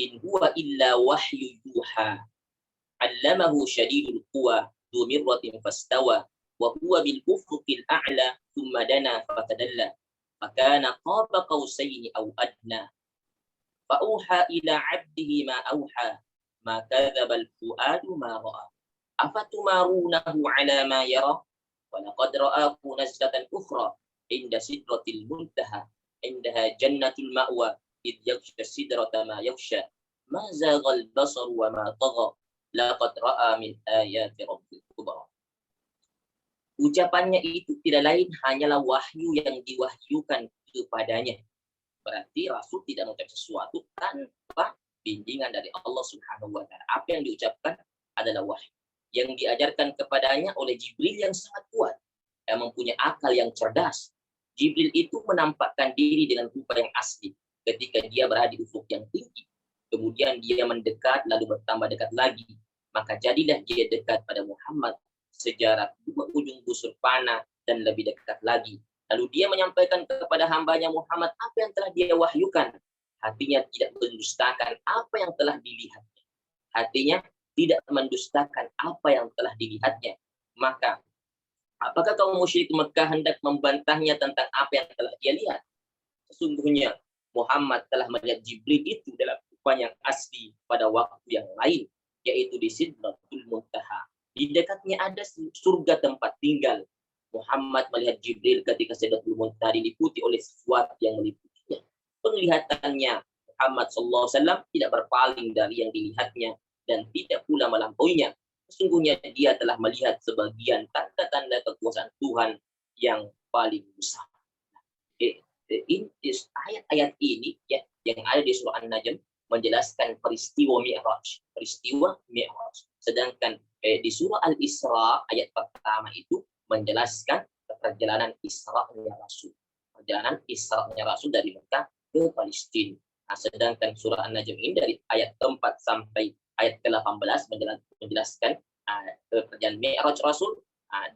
in huwa illa wahyu yuha 'allamahu syadidul quwa dzu mirratin fastawa wa huwa bil ufuqil a'la thumma dana fatadalla fakana qaba qausaini aw adna fa auha ila 'abdihi ma auha ma kadzdzaba al fuadu ma ra'a afatumarunahu 'ala ma yara wa laqad ra'ahu nazlatan ukhra inda sidratil muntaha indaha jannatul ma'wa id yaghsha sidrata ma yaghsha ma zaghal basar wa ma tagha laqad ra'a min ayati rabbil kubra. Ucapannya itu tidak lain hanyalah wahyu yang diwahyukan kepadanya. Berarti Rasul tidak mengucapkan sesuatu tanpa bimbingan dari Allah Subhanahu wa taala. Apa yang diucapkan adalah wahyu yang diajarkan kepadanya oleh Jibril yang sangat kuat, yang mempunyai akal yang cerdas. Jibril itu menampakkan diri dengan rupa yang asli ketika dia berada di ufuk yang tinggi. Kemudian dia mendekat lalu bertambah dekat lagi. Maka jadilah dia dekat pada Muhammad sejarak 2 ujung busur panah dan lebih dekat lagi. Lalu dia menyampaikan kepada hambanya Muhammad apa yang telah dia wahyukan. Hatinya tidak mendustakan apa yang telah dilihatnya. Hatinya tidak mendustakan apa yang telah dilihatnya. Maka apakah kaum musyrik Mekah hendak membantahnya tentang apa yang telah dia lihat? Sesungguhnya Muhammad telah melihat Jibril itu dalam rupa yang asli pada waktu yang lain, yaitu di Sidratul Muntaha. Di dekatnya ada surga tempat tinggal. Muhammad melihat Jibril ketika Sidratul Muntaha diliputi oleh sesuatu yang meliputinya. Penglihatannya Muhammad SAW tidak berpaling dari yang dilihatnya dan tidak pula melampauinya. Sesungguhnya dia telah melihat sebagian tanda-tanda kekuasaan Tuhan yang paling besar. Ayat-ayat ini ya yang ada di surah An-Najm menjelaskan peristiwa Mi'raj, Sedangkan di surah Al-Isra ayat pertama itu menjelaskan perjalanan Isra-nya Rasul. Perjalanan Isra-nya Rasul dari Mekah ke Palestina. Nah, sedangkan surah An-Najm ini dari ayat keempat sampai ayat ke-18 menjelaskan perjalanan Mi'raj Rasul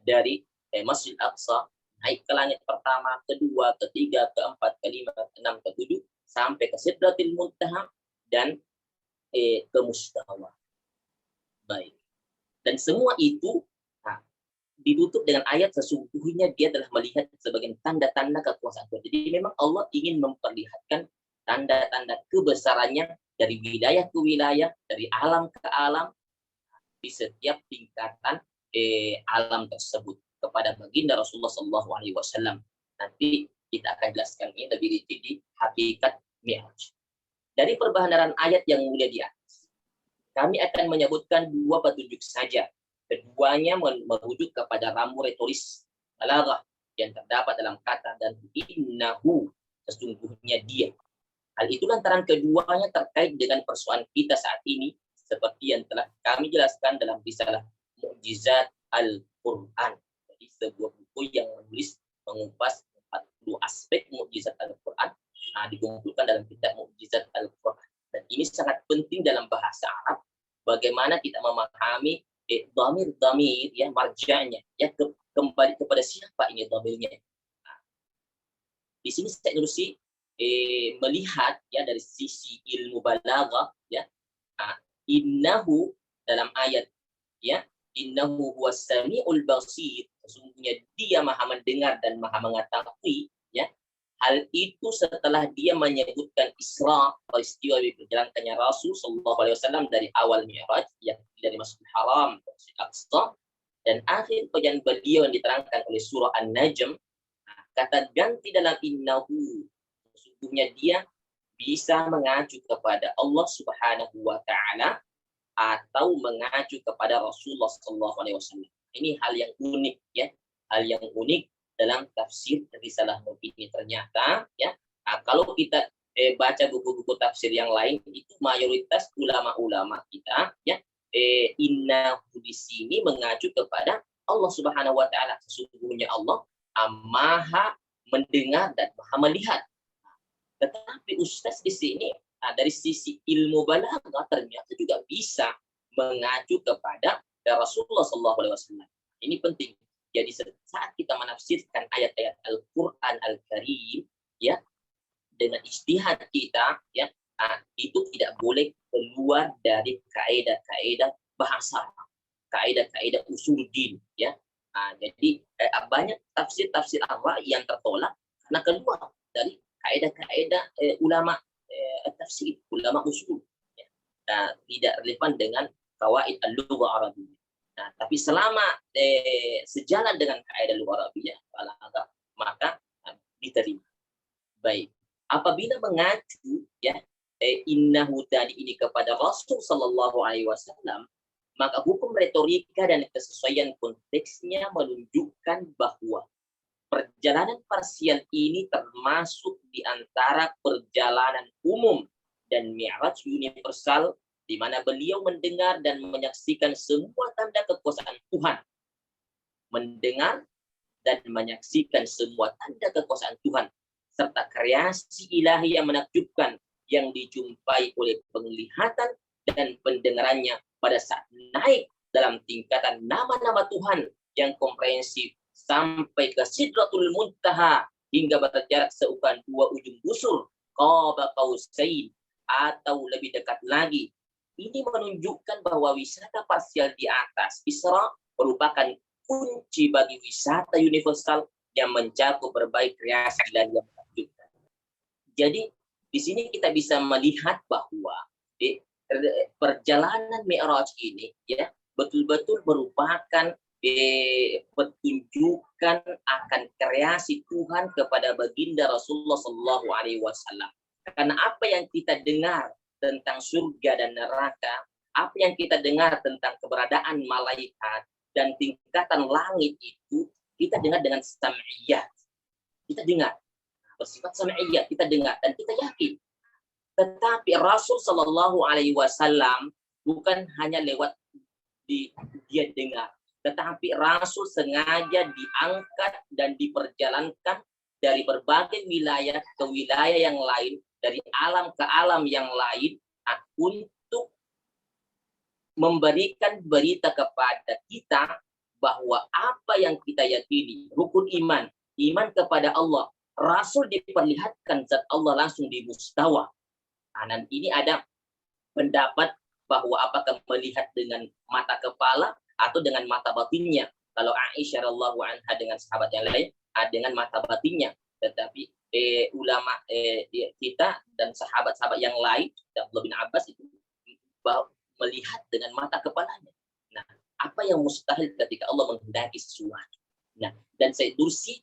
dari Masjid Aqsa naik ke langit pertama, kedua, ketiga, keempat, kelima, keenam, ketujuh sampai ke Sidratil Muntaha dan ke Mustawa. Baik. Dan semua itu ditutup dengan ayat sesungguhnya dia telah melihat sebagian tanda-tanda kekuasaan Tuhan. Jadi memang Allah ingin memperlihatkan tanda-tanda kebesarannya dari wilayah ke wilayah, dari alam ke alam, di setiap tingkatan alam tersebut kepada baginda Rasulullah SAW. Nanti kita akan jelaskan ini lebih rinci di hakikat Mi'raj. Dari perbahanan ayat yang mulia di atas, kami akan menyebutkan 2 petunjuk saja. Keduanya merujuk kepada ramu retoris balaghah yang terdapat dalam kata dan innahu, sesungguhnya dia. Hal itu lantaran keduanya terkait dengan persoalan kita saat ini seperti yang telah kami jelaskan dalam risalah Mu'jizat Al-Quran. Jadi sebuah buku yang mengupas 40 aspek mukjizat Al-Quran dikumpulkan dalam kitab Mu'jizat Al-Quran. Dan ini sangat penting dalam bahasa Arab, bagaimana kita memahami dhamir ya, marjanya ya, kembali kepada siapa ini dhamirnya. Di sini saya Nursi melihat ya dari sisi ilmu balaghah ya, innahu dalam ayat ya, innahu huwas samiul basir, sesungguhnya dia maha mendengar dan maha mengetahui ya. Hal itu setelah dia menyebutkan Isra, peristiwa perjalanannya Rasul sallallahu alaihi wasallam dari awal Mi'raj ya, dari Masjidil Haram ke Masjid Aqsa, dan akhir perjalanan beliau yang diterangkan oleh surah An-Najm. Kata ganti dalam innahu, sesungguhnya dia bisa mengacu kepada Allah Subhanahu wa taala atau mengacu kepada Rasulullah sallallahu alaihi wasallam. Ini hal yang unik ya, hal yang unik dalam tafsir risalah ini ternyata ya. Kalau kita baca buku-buku tafsir yang lain itu mayoritas ulama-ulama kita ya, innahu di sini mengacu kepada Allah Subhanahu wa taala. Sesungguhnya Allah maha mendengar dan maha melihat. Tetapi Ustaz di sini dari sisi ilmu balaghah ternyata juga bisa mengacu kepada Rasulullah sallallahu alaihi wasallam. Ini penting. Jadi saat kita menafsirkan ayat-ayat Al-Quran Al-Karim ya, dengan ijtihad kita ya, itu tidak boleh keluar dari kaidah-kaidah bahasa, kaidah-kaidah usuluddin, ya. Jadi banyak tafsir-tafsir awal yang tertolak karena keluar dari kaidah-kaidah ulama tafsir, ulama usul, ya. Tidak relevan dengan qawaid al-lughah Arabiyyah. Nah, tapi selama sejalan dengan kaidah lughah Arabiyyah, maka diterima. Baik. Apabila mengacu, ya, innahu tadi ini kepada Rasul Sallallahu Alaihi Wasallam, maka hukum retorika dan kesesuaian konteksnya menunjukkan bahwa perjalanan parsial ini termasuk di antara perjalanan umum dan mi'raj universal, di mana beliau mendengar dan menyaksikan semua tanda kekuasaan Tuhan. Mendengar dan menyaksikan semua tanda kekuasaan Tuhan, serta kreasi ilahi yang menakjubkan yang dijumpai oleh penglihatan dan pendengarannya pada saat naik dalam tingkatan nama-nama Tuhan yang komprehensif sampai ke Sidratul Muntaha hingga berjarak seukuran 2 ujung busur, qaba qausain, atau lebih dekat lagi. Ini menunjukkan bahwa wisata parsial di atas Isra merupakan kunci bagi wisata universal yang mencakup berbagai kreasi ilahi yang menakjubkan. Jadi di sini kita bisa melihat bahwa perjalanan Mi'raj ini, ya, betul-betul merupakan pertunjukan akan kreasi Tuhan kepada baginda Rasulullah Shallallahu Alaihi Wasallam. Karena apa yang kita dengar tentang surga dan neraka, apa yang kita dengar tentang keberadaan malaikat dan tingkatan langit itu, kita dengar dengan sam'iyah. Kita dengar bersifat sam'iyah, kita dengar dan kita yakin. Tetapi Rasul Shallallahu Alaihi Wasallam bukan hanya lewat dia dengar, tetapi Rasul sengaja diangkat dan diperjalankan dari berbagai wilayah ke wilayah yang lain, dari alam ke alam yang lain, untuk memberikan berita kepada kita bahwa apa yang kita yakini, rukun iman, iman kepada Allah, Rasul diperlihatkan zat Allah langsung di mustawa. Dan ini ada pendapat bahwa apakah melihat dengan mata kepala atau dengan mata batinnya. Kalau Aisyah radhiyallahu anha dengan sahabat yang lain dengan mata batinnya, tetapi ulama kita dan sahabat-sahabat yang lain, Abdullah bin Abbas itu melihat dengan mata kepalanya. Nah, apa yang mustahil ketika Allah menghendaki sesuatu. Nah, dan Syekh Nursi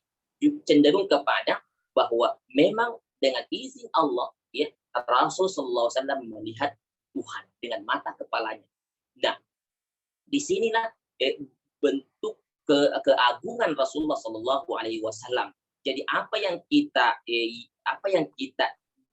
cenderung kepada bahwa memang dengan izin Allah, ya, Rasul Sallallahu Alaihi Wasallam melihat Tuhan dengan mata kepalanya. Nah, disinilah bentuk keagungan Rasulullah Sallallahu Alaihi Wasallam. Jadi apa yang kita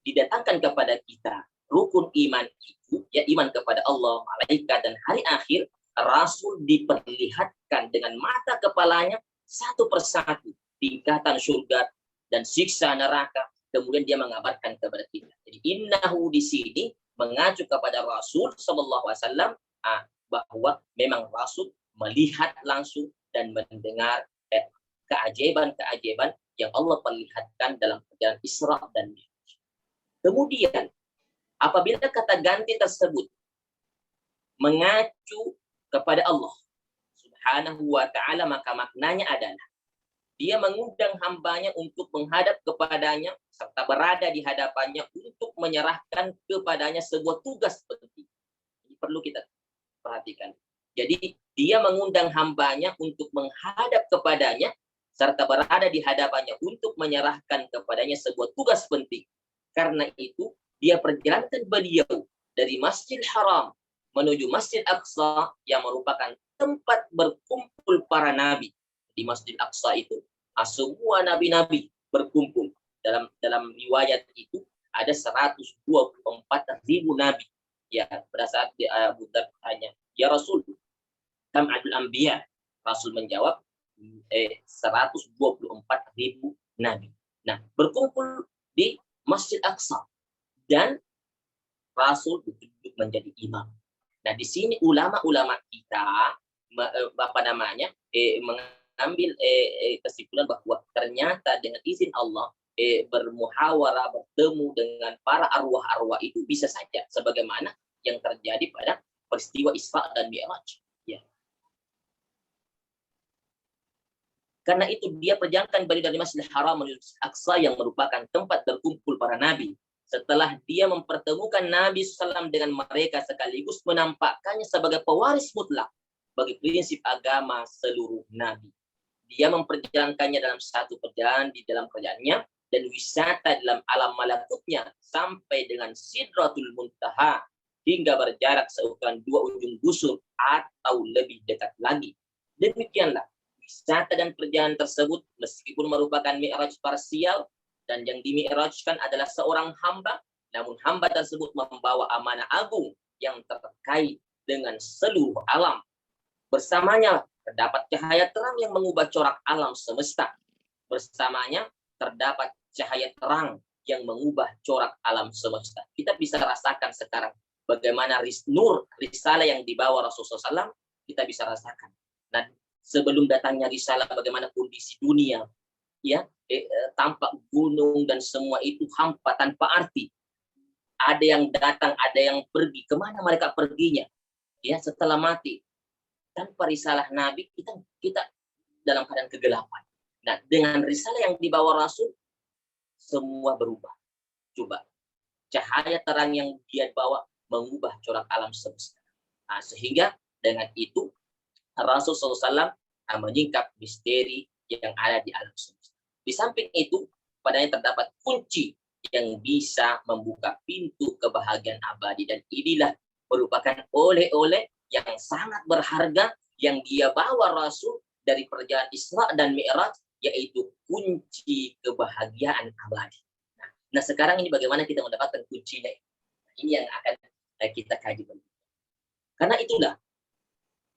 didatangkan kepada kita, rukun iman itu, ya, iman kepada Allah, malaikat dan hari akhir, Rasul diperlihatkan dengan mata kepalanya satu persatu tingkatan surga dan siksa neraka. Kemudian dia mengabarkan kepada kita. Jadi innahu di sini mengacu kepada Rasul Sallallahu Alaihi Wasallam, bahwa memang Rasul melihat langsung dan mendengar keajaiban-keajaiban yang Allah perlihatkan dalam perjalanan Isra dan Mi'raj. Kemudian apabila kata ganti tersebut mengacu kepada Allah Subhanahu wa Ta'ala, maka maknanya adalah dia mengundang hambanya untuk menghadap kepadanya serta berada di hadapannya untuk menyerahkan kepadanya sebuah tugas penting. Ini perlu kita perhatikan. Jadi dia mengundang hambanya untuk menghadap kepadanya serta berada di hadapannya untuk menyerahkan kepadanya sebuah tugas penting. Karena itu dia perjalankan beliau dari Masjidil Haram menuju Masjid Aqsa yang merupakan tempat berkumpul para nabi. Di Masjid Aqsa itu semua nabi-nabi berkumpul. Dalam riwayat itu ada 124.000 nabi. Ya, pada saat Abu Dzar tanya, "Ya Rasul, kam adul anbiya?" Rasul menjawab, 124.000 nabi. Nah, berkumpul di Masjid Aqsa dan Rasul duduk menjadi imam. Nah, di sini ulama-ulama kita mengambil kesimpulan bahwa ternyata dengan izin Allah bermuhawarah, bertemu dengan para arwah-arwah itu bisa saja sebagaimana yang terjadi pada peristiwa Isra dan Mi'raj. Ya. Karena itu dia perjalanan balik dari Masjidil Haram menuju Aqsa yang merupakan tempat berkumpul para nabi. Setelah dia mempertemukan Nabi SAW dengan mereka sekaligus menampakkannya sebagai pewaris mutlak bagi prinsip agama seluruh nabi. Dia memperjalankannya dalam satu perjalanan di dalam kerajaannya dan wisata dalam alam malakutnya sampai dengan Sidratul Muntaha hingga berjarak seukuran 2 ujung busur atau lebih dekat lagi. Demikianlah wisata dan perjalanan tersebut meskipun merupakan mi'raj parsial dan yang dimi'rajkan adalah seorang hamba, namun hamba tersebut membawa amanah agung yang terkait dengan seluruh alam. Bersamanya terdapat cahaya terang yang mengubah corak alam semesta. Bersamanya terdapat cahaya terang yang mengubah corak alam semesta. Kita bisa rasakan sekarang bagaimana nur risalah yang dibawa Rasulullah SAW, kita bisa rasakan. Dan sebelum datangnya risalah, bagaimana kondisi dunia, ya, tampak gunung dan semua itu hampa tanpa arti. Ada yang datang, ada yang pergi. Kemana mereka perginya? Ya, setelah mati. Tanpa risalah Nabi, kita dalam keadaan kegelapan. Nah, dengan risalah yang dibawa Rasul, semua berubah. Coba, cahaya terang yang dia bawa mengubah corak alam semesta. Nah, sehingga dengan itu, Rasul SAW menyingkap misteri yang ada di alam semesta. Di samping itu, padanya terdapat kunci yang bisa membuka pintu kebahagiaan abadi. Dan inilah merupakan oleh-oleh yang sangat berharga yang dia bawa Rasul dari perjalanan Isra dan Mi'raj, yaitu kunci kebahagiaan abadi. Nah, sekarang ini bagaimana kita mendapatkan kuncinya? Ini yang akan kita kaji. Karena itulah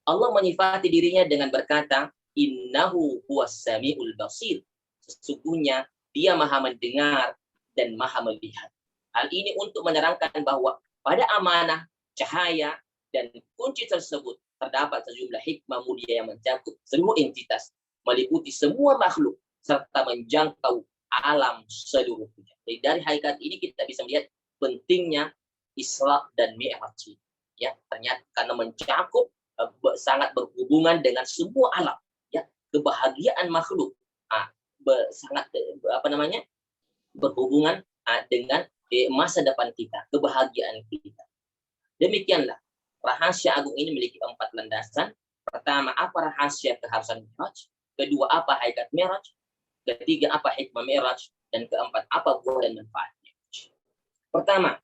Allah menyifati dirinya dengan berkata, Innahu huwas sami'ul basir. Sesungguhnya dia maha mendengar dan maha melihat. Hal ini untuk menerangkan bahwa pada amanah, cahaya, dan kunci tersebut terdapat sejumlah hikmah mulia yang mencakup seluruh entitas, meliputi semua makhluk, serta menjangkau alam seluruhnya. Jadi dari hakikat ini kita bisa melihat pentingnya Isra dan Mi'raj. Ya, ternyata karena mencakup sangat berhubungan dengan semua alam, ya, kebahagiaan makhluk sangat berhubungan dengan masa depan kita, kebahagiaan kita. Demikianlah rahasia agung ini memiliki 4 landasan. Pertama, apa rahasia keharusan Mi'raj? Kedua, apa hakikat Mi'raj? Ketiga, apa hikmah Mi'raj? Dan keempat, apa buah dan manfaatnya? Pertama,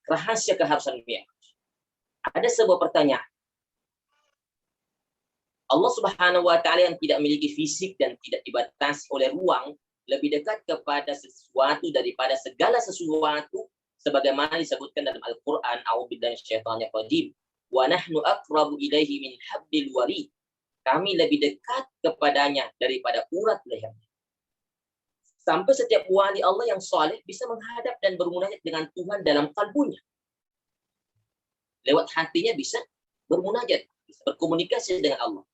rahasia keharusan Mi'raj. Ada sebuah pertanyaan. Allah Subhanahu wa Ta'ala yang tidak memiliki fisik dan tidak dibatasi oleh ruang, lebih dekat kepada sesuatu daripada segala sesuatu, sebagaimana disebutkan dalam Al-Quran, A'udzubillahi minasyaitonir rajim, wa nahnu aqrabu ilaihi min hablil warid. Kami lebih dekat kepadanya daripada urat lehernya. Sampai setiap wali Allah yang saleh bisa menghadap dan bermunajat dengan Tuhan dalam kalbunya. Lewat hatinya bisa bermunajat, bisa berkomunikasi dengan Allah.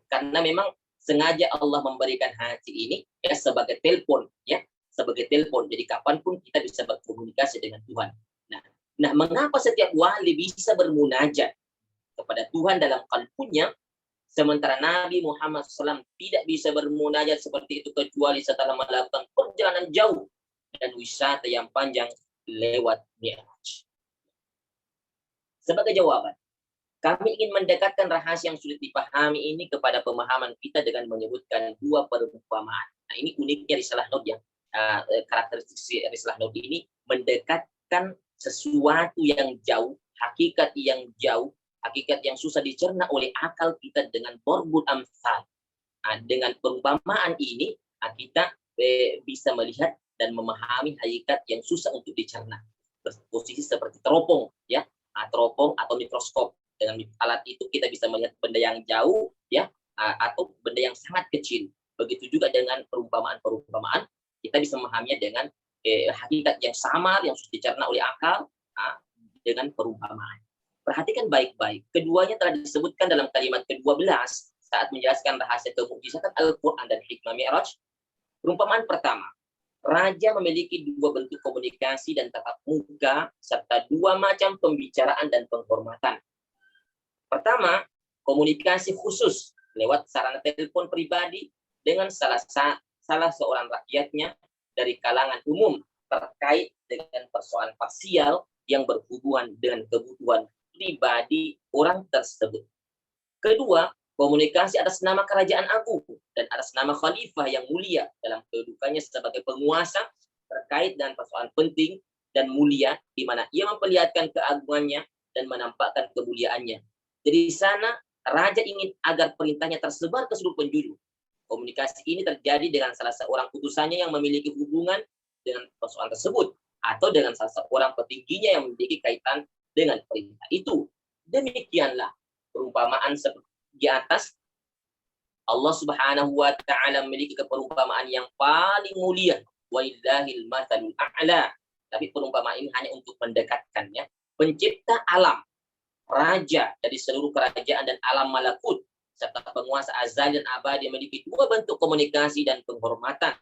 Karena memang sengaja Allah memberikan hati ini ya sebagai telepon, ya, sebagai telepon. Jadi kapanpun kita bisa berkomunikasi dengan Tuhan. Nah, mengapa setiap wali bisa bermunajat kepada Tuhan dalam kalbunya, sementara Nabi Muhammad SAW tidak bisa bermunajat seperti itu kecuali setelah melakukan perjalanan jauh dan wisata yang panjang lewat Mi'raj? Sebagai jawaban, kami ingin mendekatkan rahasia yang sulit dipahami ini kepada pemahaman kita dengan menyebutkan 2 perumpamaan. Nah, ini uniknya risalah Nod yang karakteristik risalah Nod ini mendekatkan sesuatu yang jauh, hakikat yang susah dicerna oleh akal kita dengan borbul amsal. Dengan perumpamaan ini kita bisa melihat dan memahami hakikat yang susah untuk dicerna. Posisi seperti teropong, ya, teropong atau mikroskop. Dengan alat itu kita bisa melihat benda yang jauh, ya, atau benda yang sangat kecil. Begitu juga dengan perumpamaan-perumpamaan, kita bisa memahaminya dengan hakikat yang samar, yang susah dicerna oleh akal, dengan perumpamaan. Perhatikan baik-baik. Keduanya telah disebutkan dalam kalimat ke-12 saat menjelaskan rahasia kemukjizatan Al-Quran dan hikmah Mi'raj. Perumpamaan pertama, raja memiliki dua bentuk komunikasi dan tatap muka, serta dua macam pembicaraan dan penghormatan. Pertama, komunikasi khusus lewat sarana telepon pribadi dengan salah seorang rakyatnya dari kalangan umum terkait dengan persoalan parsial yang berhubungan dengan kebutuhan pribadi orang tersebut. Kedua, komunikasi atas nama kerajaan agung dan atas nama khalifah yang mulia dalam kedudukannya sebagai penguasa terkait dengan persoalan penting dan mulia di mana ia memperlihatkan keagungannya dan menampakkan kemuliaannya. Jadi di sana raja ingin agar perintahnya tersebar ke seluruh penjuru. Komunikasi ini terjadi dengan salah seorang utusannya yang memiliki hubungan dengan persoalan tersebut atau dengan salah seorang petingginya yang memiliki kaitan dengan perintah itu. Demikianlah perumpamaan seperti di atas. Allah Subhanahu wa taala memiliki perumpamaan yang paling mulia, walillahil matsalul a'la. Tapi perumpamaan ini hanya untuk mendekatkannya. Pencipta alam, raja dari seluruh kerajaan dan alam malakut, serta penguasa azali dan abadi memiliki dua bentuk komunikasi dan penghormatan.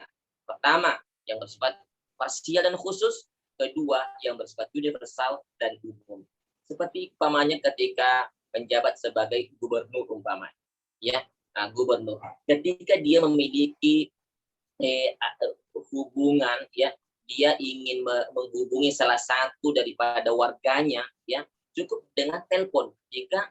Pertama, yang bersifat parsial dan khusus. Kedua, yang bersifat universal dan umum. Seperti umpamanya ketika menjabat sebagai gubernur umpamanya, ya, gubernur. Ketika dia memiliki hubungan, ya, dia ingin menghubungi salah satu daripada warganya, ya, cukup dengan telepon. Jika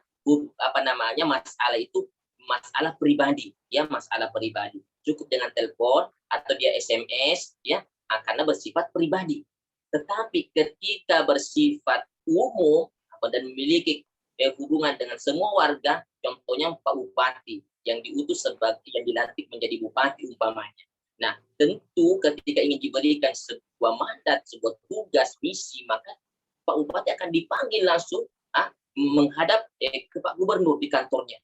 masalah itu masalah pribadi, ya, masalah pribadi, cukup dengan telepon atau dia SMS, ya, karena bersifat pribadi. Tetapi ketika bersifat umum dan memiliki hubungan dengan semua warga, contohnya Pak Bupati yang diutus sebagai yang dilantik menjadi bupati umpamanya. Nah, tentu ketika ingin diberikan sebuah mandat, sebuah tugas misi, maka Pak Bupati akan dipanggil langsung menghadap ke Pak Gubernur di kantornya.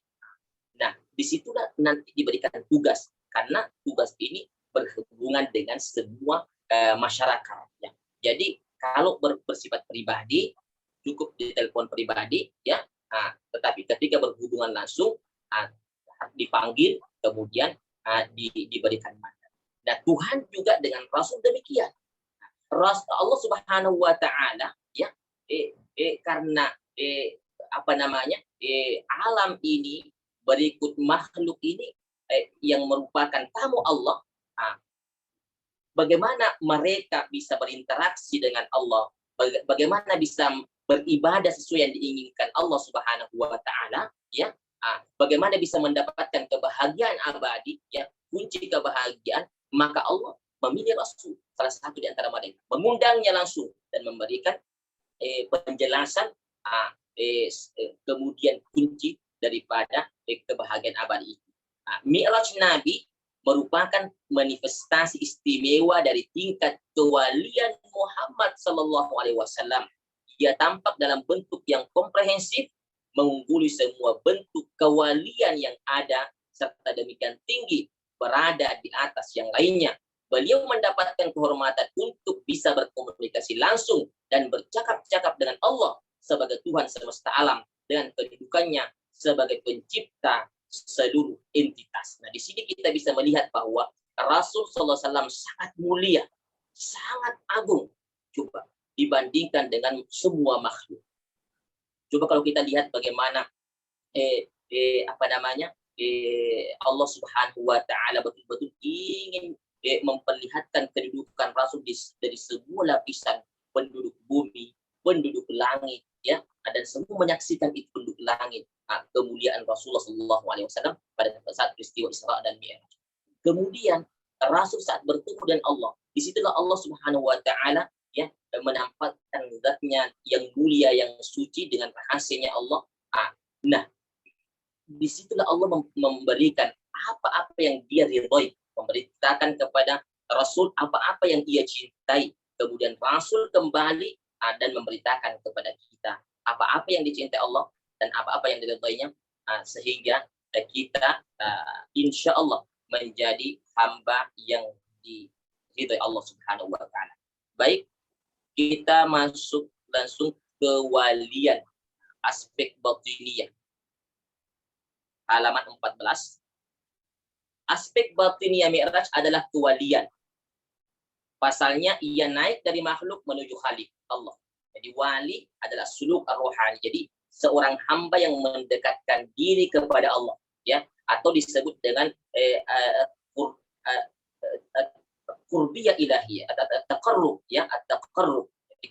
Nah, disitulah nanti diberikan tugas, karena tugas ini berhubungan dengan semua masyarakat. Ya. Jadi kalau bersifat pribadi, cukup di telepon pribadi, ya. Tetapi ketika berhubungan langsung, dipanggil, kemudian diberikan mandat. Nah, Tuhan juga dengan Rasul demikian. Allah Subhanahu wa taala, ya, karena alam ini berikut makhluk ini yang merupakan tamu Allah, bagaimana mereka bisa berinteraksi dengan Allah, bagaimana bisa beribadah sesuai yang diinginkan Allah Subhanahu wa taala, ya. Bagaimana bisa mendapatkan kebahagiaan abadi, ya, kunci kebahagiaan, maka Allah memilih Rasul, salah satu di antara mereka, mengundangnya langsung dan memberikan penjelasan kemudian kunci daripada kebahagiaan abadi itu. Mi'raj Nabi merupakan manifestasi istimewa dari tingkat kewalian Muhammad Sallallahu Alaihi Wasallam. Ia tampak dalam bentuk yang komprehensif, mengungguli semua bentuk kewalian yang ada, serta demikian tinggi berada di atas yang lainnya. Beliau mendapatkan kehormatan untuk bisa berkomunikasi langsung dan bercakap-cakap dengan Allah sebagai Tuhan semesta alam, dengan kedudukannya sebagai pencipta seluruh entitas. Nah, di sini kita bisa melihat bahwa Rasul SAW sangat mulia, sangat agung, coba dibandingkan dengan semua makhluk. Coba kalau kita lihat bagaimana Allah Subhanahu wa taala betul-betul ingin memperlihatkan kedudukan Rasul dari semua lapisan penduduk bumi, penduduk langit, ya, dan semua menyaksikan itu penduduk langit, kemuliaan Rasulullah Shallallahu Alaihi Wasallam pada saat peristiwa Isra dan Mi'raj. Kemudian Rasul saat bertemu dengan Allah, disitulah Allah Subhanahu Wa Taala, ya, menampakkan zatnya yang mulia, yang suci dengan rahasianya Allah. Nah, disitulah Allah memberikan apa-apa yang dia ridhoi, memberitakan kepada Rasul apa-apa yang ia cintai. Kemudian Rasul kembali dan memberitakan kepada kita apa-apa yang dicintai Allah dan apa-apa yang diridhoinya, sehingga kita insya Allah menjadi hamba yang diridhoi Allah Subhanahu Wa Taala. Baik, kita masuk langsung ke walian, aspek batiniyah, halaman 14. Aspek batiniyah Mi'raj adalah kewalian. Pasalnya ia naik dari makhluk menuju Khalik Allah. Jadi wali adalah suluk ar-ruhani. Jadi seorang hamba yang mendekatkan diri kepada Allah, ya, atau disebut dengan qurbiyah ilahiyah, taqarrub, ya, at-taqarrub. Jadi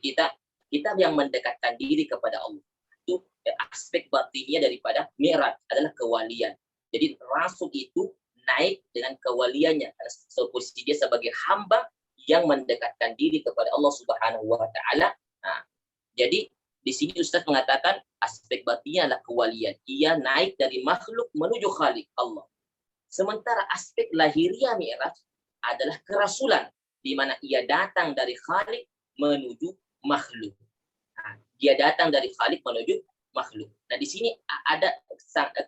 kita yang mendekatkan diri kepada Allah. Itu aspek batinnya daripada Mi'raj adalah kewalian. Jadi rasul itu naik dengan kewaliannya, posisi dia sebagai hamba yang mendekatkan diri kepada Allah Subhanahu wa taala. Nah, jadi di sini Ustaz mengatakan aspek batinnya adalah kewalian. Ia naik dari makhluk menuju Khalik Allah. Sementara aspek lahiriah Mi'raj adalah kerasulan, di mana ia datang dari Khalik menuju makhluk. Nah, dia datang dari Khalik menuju makhluk. Nah, di sini ada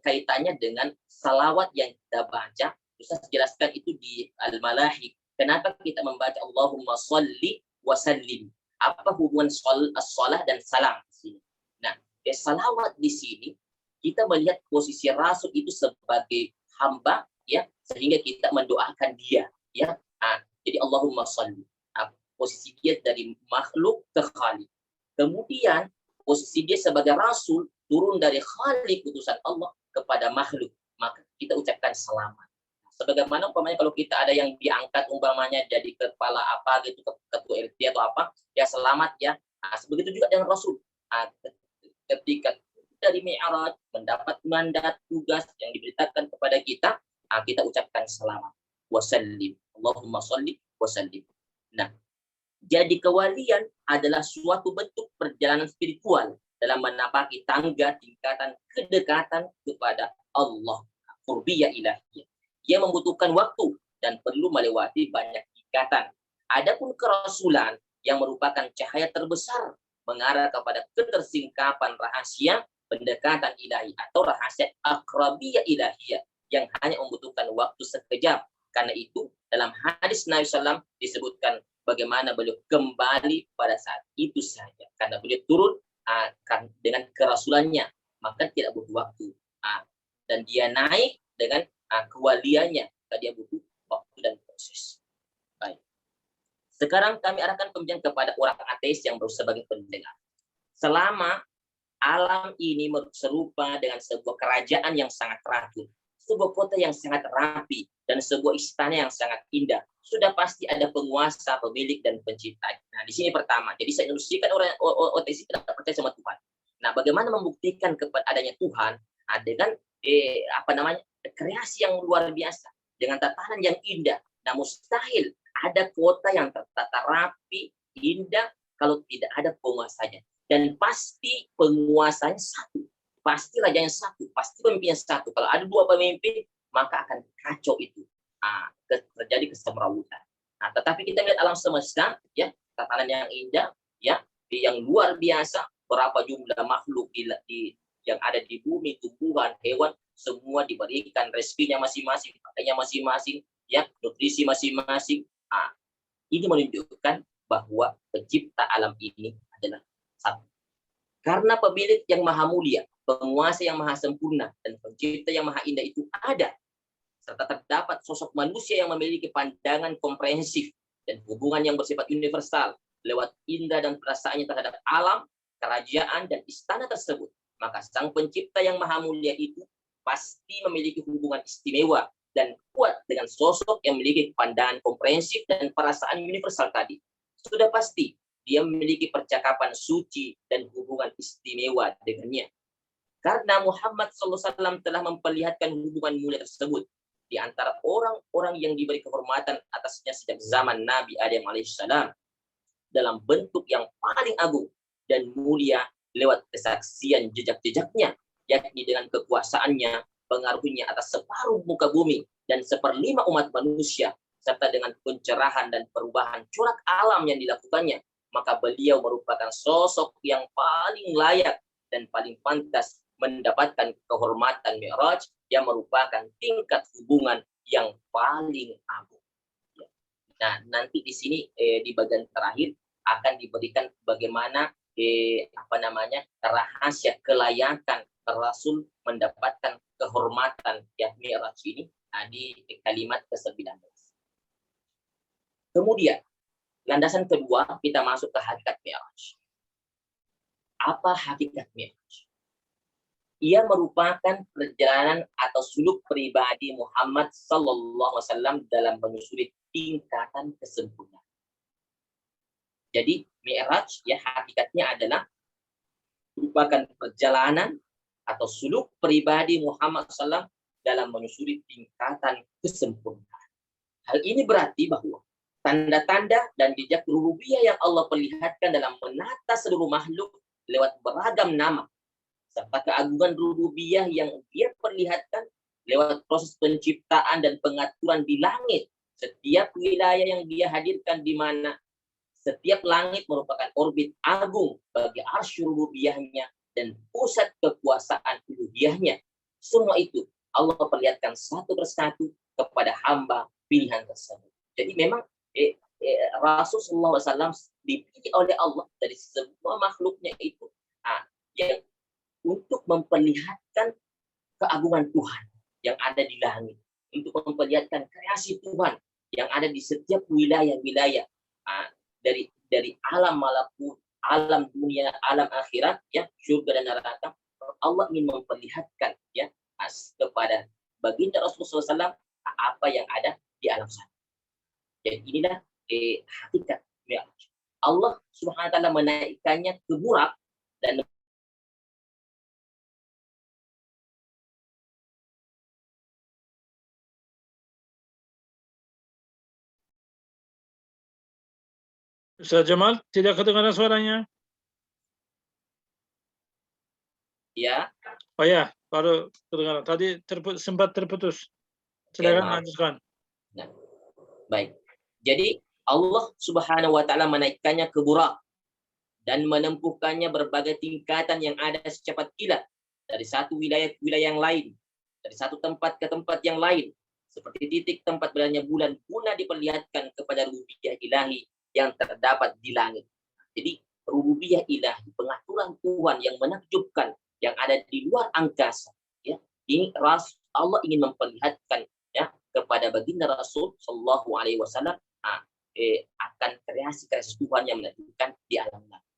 kaitannya dengan salawat yang kita baca. Ustaz jelaskan itu di Al-Malahik. Kenapa kita membaca Allahumma sholli wa sallim? Apa hubungan salah dan salam di sini? Nah, salawat di sini kita melihat posisi Rasul itu sebagai hamba, ya, sehingga kita mendoakan dia, ya. Jadi Allahumma sholli. Posisi dia dari makhluk ke Khalik. Kemudian posisi dia sebagai Rasul turun dari Khalik utusan Allah kepada makhluk, maka kita ucapkan selamat. Sebagaimana umpamanya kalau kita ada yang diangkat umpamanya jadi kepala apa gitu, ketua RT atau apa, ya selamat ya. Begitu juga dengan Rasul. Ketika dari Mi'raj mendapat mandat tugas yang diberitakan kepada kita, kita ucapkan selamat. Wasallim. Allahumma sholli wasallim. Nah, jadi kewalian adalah suatu bentuk perjalanan spiritual dalam menapaki tangga tingkatan kedekatan kepada Allah. Qurbiyah ilahiyah. Dia membutuhkan waktu dan perlu melewati banyak ikatan. Adapun kerasulan yang merupakan cahaya terbesar mengarah kepada ketersingkapan rahasia pendekatan ilahi atau rahasia akrabiyah ilahiyah yang hanya membutuhkan waktu sekejap. Karena itu dalam hadis Nabi SAW disebutkan bagaimana beliau kembali pada saat itu saja. Karena beliau turun dengan kerasulannya, maka tidak butuh waktu. Dan dia naik dengan kewaliannya, dia butuh waktu dan proses. Baik. Sekarang kami arahkan pembicaraan kepada orang ateis yang baru sebagai pendengar. Selama alam ini serupa dengan sebuah kerajaan yang sangat teratur, sebuah kota yang sangat rapi, dan sebuah istana yang sangat indah, sudah pasti ada penguasa, pemilik, dan pencipta. Nah, di sini pertama, jadi saya ilustrasikan orang ateis tidak percaya sama Tuhan. Nah, bagaimana membuktikan kepada adanya Tuhan? Dengan kreasi yang luar biasa dengan tatanan yang indah. Nah, mustahil ada kota yang tertata rapi, indah kalau tidak ada penguasanya. Dan pasti penguasanya satu, pasti rajanya satu, pasti pemimpinnya satu. Kalau ada dua pemimpin, maka akan kacau itu. Terjadi kesemrawutan. Nah, tetapi kita lihat alam semesta, ya, tatanan yang indah, ya, yang luar biasa. Berapa jumlah makhluk yang ada di bumi, tumbuhan, hewan, semua diberikan rezekinya masing-masing, pakainya masing-masing, ya, nutrisi masing-masing. Ini menunjukkan bahwa pencipta alam ini adalah satu. Karena pemilik yang maha mulia, penguasa yang maha sempurna, dan pencipta yang maha indah itu ada, serta terdapat sosok manusia yang memiliki pandangan komprehensif dan hubungan yang bersifat universal lewat indera dan perasaannya terhadap alam, kerajaan, dan istana tersebut, maka sang pencipta yang maha mulia itu pasti memiliki hubungan istimewa dan kuat dengan sosok yang memiliki pandangan komprehensif dan perasaan universal tadi. Sudah pasti dia memiliki percakapan suci dan hubungan istimewa dengannya. Karena Muhammad SAW telah memperlihatkan hubungan mulia tersebut di antara orang-orang yang diberi kehormatan atasnya sejak zaman Nabi Adam alaihissalam dalam bentuk yang paling agung dan mulia lewat kesaksian jejak-jejaknya, yakni dengan kekuasaannya, pengaruhnya atas separuh muka bumi dan seperlima umat manusia, serta dengan pencerahan dan perubahan corak alam yang dilakukannya, maka beliau merupakan sosok yang paling layak dan paling pantas mendapatkan kehormatan Mi'raj yang merupakan tingkat hubungan yang paling agung. Nah, nanti di sini di bagian terakhir akan diberikan bagaimana rahasia kelayakan Rasul mendapatkan kehormatan ya Mi'raj ini. di kalimat ke-19. Kemudian, landasan kedua, kita masuk ke hakikat Mi'raj. Apa hakikat Mi'raj? Ia merupakan perjalanan atau suluk pribadi Muhammad sallallahu alaihi wasallam dalam menyusuri tingkatan kesempurnaan. Jadi Mi'raj ya hakikatnya adalah merupakan perjalanan atau suluk pribadi Muhammad SAW dalam menyusuri tingkatan kesempurnaan. Hal ini berarti bahwa tanda-tanda dan jejak rububiyah yang Allah perlihatkan dalam menata seluruh makhluk lewat beragam nama, serta keagungan rububiyah yang dia perlihatkan lewat proses penciptaan dan pengaturan di langit. Setiap wilayah yang dia hadirkan di mana setiap langit merupakan orbit agung bagi arsy rububiyahnya dan pusat kekuasaan uluhiyahnya. Semua itu Allah perlihatkan satu persatu kepada hamba pilihan tersebut. Jadi memang Rasulullah SAW dipilih oleh Allah dari semua makhluknya itu yang untuk memperlihatkan keagungan Tuhan yang ada di langit, untuk memperlihatkan kreasi Tuhan yang ada di setiap wilayah-wilayah dari alam malakut, alam dunia, alam akhirat, ya surga dan neraka. Allah ingin memperlihatkan ya kepada baginda Rasulullah SAW apa yang ada di alam sana. Jadi inilah hakikat Mi'raj. Allah Subhanahu wa taala menaikkannya ke Burak dan Ustaz Jamal, tidak kedengaran suaranya. ya. Oh ya, baru kedengaran. Tadi sempat terputus. Silakan lanjutkan. Nah, baik. Jadi Allah Subhanahu wa taala menaikkannya ke Burak dan menempuhkannya berbagai tingkatan yang ada secepat kilat dari satu wilayah ke wilayah yang lain, dari satu tempat ke tempat yang lain, seperti titik tempat beradanya bulan guna diperlihatkan kepada rububiyah ilahi yang terdapat di langit. Jadi rububiyah ilahi, pengaturan Tuhan yang menakjubkan yang ada di luar angkasa, ya. Ini Allah ingin memperlihatkan ya kepada baginda Rasul sallallahu alaihi wasallam akan kreasi-kreasi Tuhan yang menakjubkan di alam langit.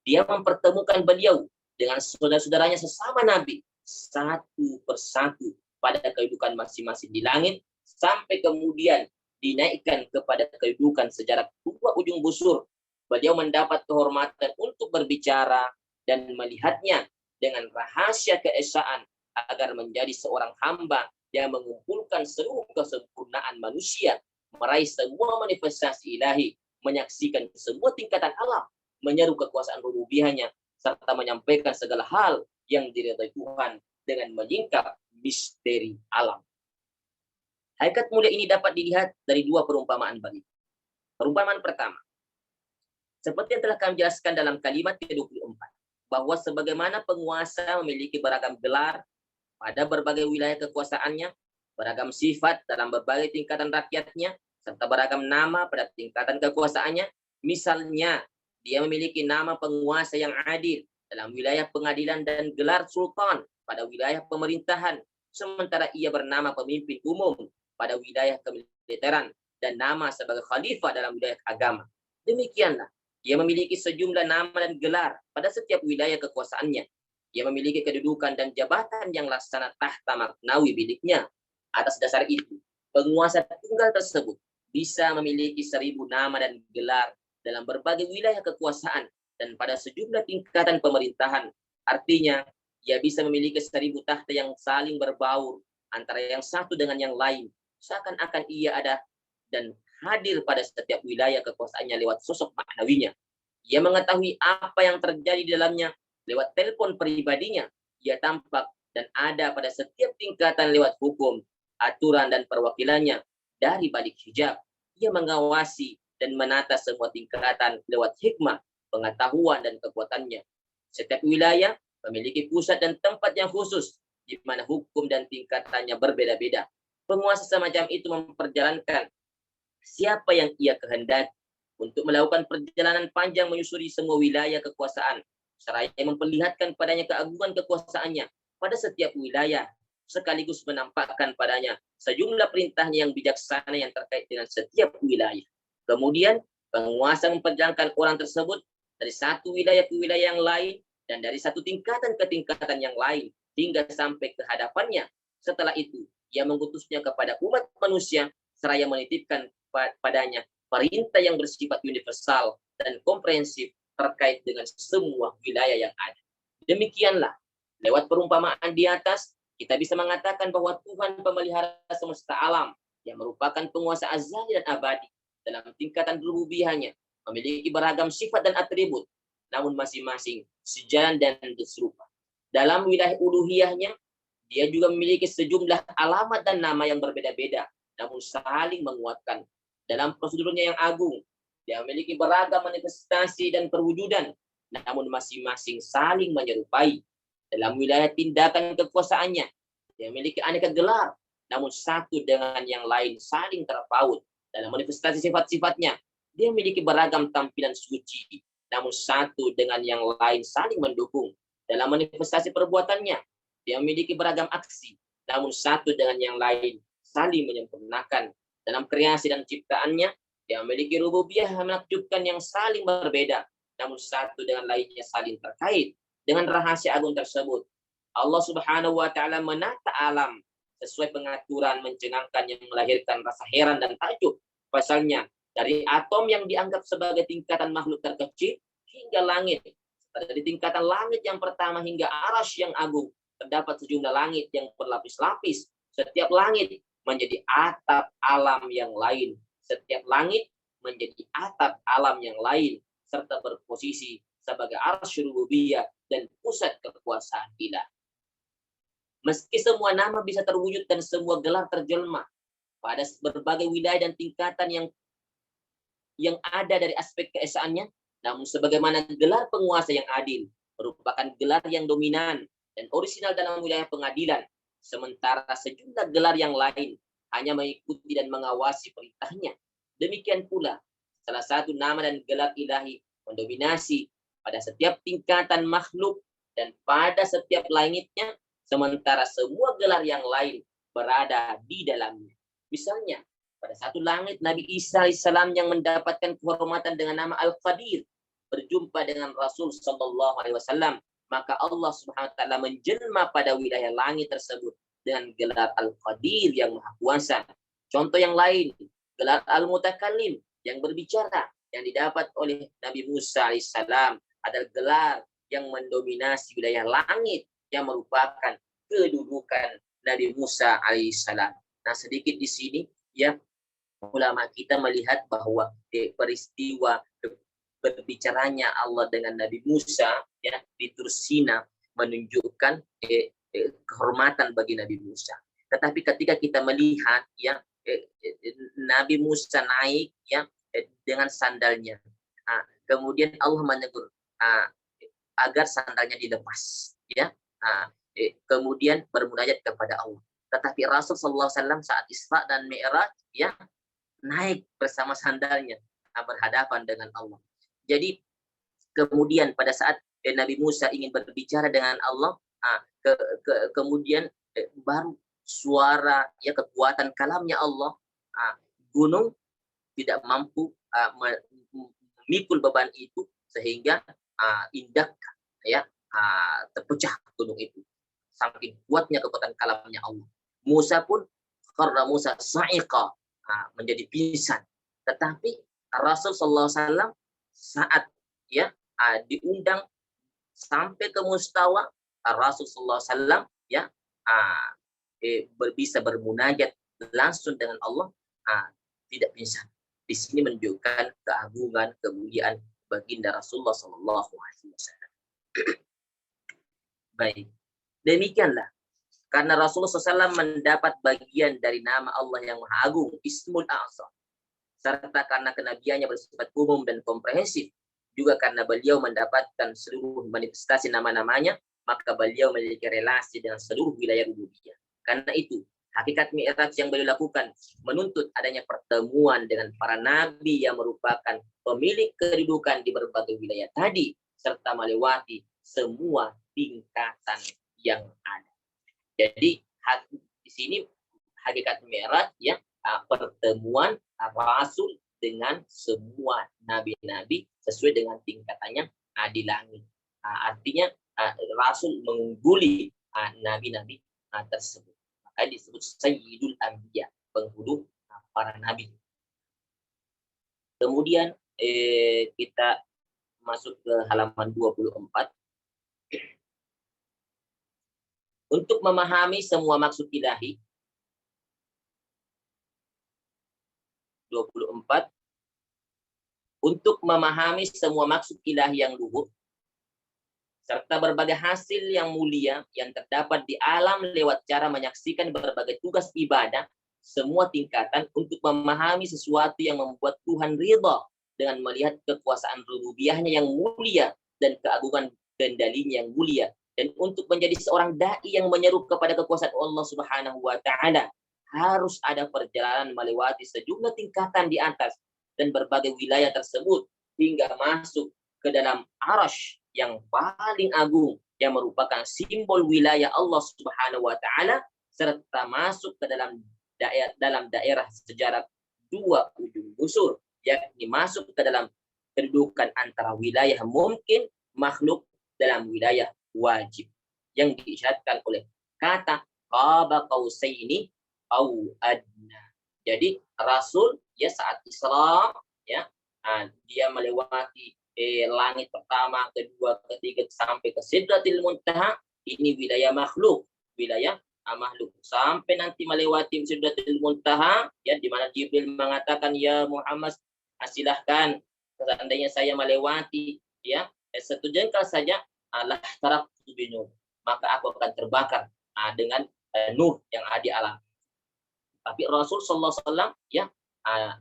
Dia mempertemukan beliau dengan saudara-saudaranya sesama nabi satu persatu pada kehidupan masing-masing di langit sampai kemudian dinaikkan kepada kedudukan sejarah dua ujung busur. Beliau mendapat kehormatan untuk berbicara dan melihatnya dengan rahasia keesaan agar menjadi seorang hamba yang mengumpulkan seluruh kesempurnaan manusia, meraih semua manifestasi ilahi, menyaksikan semua tingkatan alam, menyeru kekuasaan rububiyahnya, serta menyampaikan segala hal yang diridhai Tuhan dengan menyingkap misteri alam. Hakikat mulia ini dapat dilihat dari dua perumpamaan berikut. Perumpamaan pertama, seperti yang telah kami jelaskan dalam kalimat ke-24, bahwa sebagaimana penguasa memiliki beragam gelar pada berbagai wilayah kekuasaannya, beragam sifat dalam berbagai tingkatan rakyatnya, serta beragam nama pada tingkatan kekuasaannya. Misalnya, dia memiliki nama penguasa yang adil dalam wilayah pengadilan dan gelar sultan pada wilayah pemerintahan, sementara ia bernama pemimpin umum pada wilayah kemiliteran dan nama sebagai khalifah dalam wilayah agama. Demikianlah, ia memiliki sejumlah nama dan gelar pada setiap wilayah kekuasaannya. Ia memiliki kedudukan dan jabatan yang laksana tahta maknawi miliknya. Atas dasar itu, penguasa tunggal tersebut bisa memiliki 1000 nama dan gelar dalam berbagai wilayah kekuasaan dan pada sejumlah tingkatan pemerintahan. Artinya, ia bisa memiliki 1000 tahta yang saling berbaur antara yang satu dengan yang lain, seakan-akan ia ada dan hadir pada setiap wilayah kekuasaannya lewat sosok maknawinya. Ia mengetahui apa yang terjadi di dalamnya lewat telepon pribadinya. Ia tampak dan ada pada setiap tingkatan lewat hukum, aturan, dan perwakilannya dari balik hijab. Ia mengawasi dan menata semua tingkatan lewat hikmah, pengetahuan, dan kekuatannya. Setiap wilayah memiliki pusat dan tempat yang khusus, di mana hukum dan tingkatannya berbeda-beda. Penguasa semacam itu memperjalankan siapa yang ia kehendaki untuk melakukan perjalanan panjang menyusuri semua wilayah kekuasaan, seraya memperlihatkan padanya keagungan kekuasaannya pada setiap wilayah sekaligus menampakkan padanya sejumlah perintahnya yang bijaksana yang terkait dengan setiap wilayah. Kemudian penguasa memperjalankan orang tersebut dari satu wilayah ke wilayah yang lain dan dari satu tingkatan ke tingkatan yang lain hingga sampai ke hadapannya. Setelah itu, ia mengutusnya kepada umat manusia seraya menitipkan padanya perintah yang bersifat universal dan komprehensif terkait dengan semua wilayah yang ada. Demikianlah, lewat perumpamaan di atas, kita bisa mengatakan bahwa Tuhan pemelihara semesta alam yang merupakan penguasa azali dan abadi dalam tingkatan rububiyahnya memiliki beragam sifat dan atribut, namun masing-masing sejalan dan serupa. Dalam wilayah uluhiyahnya, dia juga memiliki sejumlah alamat dan nama yang berbeda-beda, namun saling menguatkan. Dalam prosedurnya yang agung, dia memiliki beragam manifestasi dan perwujudan, namun masing-masing saling menyerupai. Dalam wilayah tindakan kekuasaannya, dia memiliki aneka gelar, namun satu dengan yang lain saling terpaut. Dalam manifestasi sifat-sifatnya, dia memiliki beragam tampilan suci, namun satu dengan yang lain saling mendukung. Dalam manifestasi perbuatannya, dia memiliki beragam aksi, namun satu dengan yang lain saling menyempurnakan. Dalam kreasi dan ciptaannya, dia memiliki rububiyah yang menakjubkan yang saling berbeda, namun satu dengan lainnya saling terkait. Dengan rahasia agung tersebut, Allah Subhanahu wa Ta'ala menata alam sesuai pengaturan mencengangkan yang melahirkan rasa heran dan takjub. Pasalnya, dari atom yang dianggap sebagai tingkatan makhluk terkecil hingga langit. Dari tingkatan langit yang pertama hingga arasy yang agung, terdapat sejumlah langit yang berlapis-lapis. Setiap langit menjadi atap alam yang lain. Setiap langit menjadi atap alam yang lain, serta berposisi sebagai arsy rububiyah dan pusat kekuasaan ilah. Meski semua nama bisa terwujud dan semua gelar terjelma pada berbagai wilayah dan tingkatan yang ada dari aspek keesaannya, namun sebagaimana gelar penguasa yang adil merupakan gelar yang dominan dan orisinal dalam wilayah pengadilan, sementara sejumlah gelar yang lain hanya mengikuti dan mengawasi perintahnya. Demikian pula, salah satu nama dan gelar ilahi mendominasi pada setiap tingkatan makhluk dan pada setiap langitnya, sementara semua gelar yang lain berada di dalamnya. Misalnya, pada satu langit Nabi Isa AS yang mendapatkan kehormatan dengan nama Al-Qadir berjumpa dengan Rasul Sallallahu Alaihi Wasallam, maka Allah Subhanahu Wa Taala menjelma pada wilayah langit tersebut dengan gelar Al-Qadir yang Maha Kuasa. Contoh yang lain, gelar Al-Mutakallim yang berbicara yang didapat oleh Nabi Musa AS adalah gelar yang mendominasi wilayah langit yang merupakan kedudukan Nabi Musa AS. Nah, sedikit di sini ya, ulama kita melihat bahwa peristiwa berbicaranya Allah dengan Nabi Musa ya di Tur Sina menunjukkan kehormatan bagi Nabi Musa. Tetapi ketika kita melihat ya Nabi Musa naik ya dengan sandalnya, kemudian Allah menegur agar sandalnya dilepas ya, kemudian bermunajat kepada Allah. Tetapi Rasul Sallallahu Alaihi Wasallam saat Isra dan Mi'raj ya naik bersama sandalnya berhadapan dengan Allah. Jadi kemudian pada saat Nabi Musa ingin berbicara dengan Allah, kemudian baru suara ya kekuatan kalamnya Allah, gunung tidak mampu memikul beban itu sehingga indak ya terpecah gunung itu. Saking kuatnya kekuatan kalamnya Allah. Musa pun karena Musa sa'iqa menjadi pingsan. Tetapi Rasul Sallallahu Alaihi Wasallam saat ya diundang sampai ke mustawa, Rasul Sallallahu Alaihi Wasallam ya bisa bermunajat langsung dengan Allah, tidak pingsan. Di sini menunjukkan keagungan, kemuliaan baginda Rasulullah Sallallahu Alaihi Wasallam. Baik, demikianlah. Karena Rasulullah SAW mendapat bagian dari nama Allah yang Maha Agung, Ismul A'zam, serta karena kenabiannya bersifat umum dan komprehensif, juga karena beliau mendapatkan seluruh manifestasi nama-namanya, maka beliau memiliki relasi dengan seluruh wilayah rububiyah. Karena itu, hakikat Mi'raj yang beliau lakukan menuntut adanya pertemuan dengan para nabi yang merupakan pemilik kedudukan di berbagai wilayah tadi, serta melewati semua tingkatan yang ada. Jadi Di sini hakikat Mi'raj ya, pertemuan Rasul dengan semua nabi-nabi sesuai dengan tingkatannya di langit. Artinya Rasul mengungguli nabi-nabi tersebut. Maka disebut Sayyidul Anbiya, penghulu para nabi. Kemudian kita masuk ke halaman 24. Untuk memahami semua maksud ilahi, 24. Untuk memahami semua maksud ilahi yang luhur, serta berbagai hasil yang mulia yang terdapat di alam lewat cara menyaksikan berbagai tugas ibadah, semua tingkatan untuk memahami sesuatu yang membuat Tuhan ridha dengan melihat kekuasaan rububiyahnya yang mulia dan keagungan kendalinya yang mulia, dan untuk menjadi seorang dai yang menyeru kepada kekuasaan Allah Subhanahu wa taala, harus ada perjalanan melewati sejumlah tingkatan di atas dan berbagai wilayah tersebut hingga masuk ke dalam Arasy yang paling agung yang merupakan simbol wilayah Allah Subhanahu wa taala, serta masuk ke dalam daerah sejarah dua ujung busur, yakni masuk ke dalam kedudukan antara wilayah mungkin makhluk dalam wilayah wajib yang diisyaratkan oleh kata qaba qausaini au adna. Jadi Rasul ya saat Isra ya dia melewati langit pertama, kedua, ketiga sampai ke Sidratil Muntaha. Ini wilayah makhluk, makhluk sampai nanti melewati Sidratil Muntaha ya, di mana Jibril mengatakan, ya Muhammad, silahkan, seandainya saya melewati ya satu jengkal saja, Allah taraktu binur, maka aku akan terbakar dengan nur yang ada di alam. Tapi Rasul sallallahu alaihi wasallam ya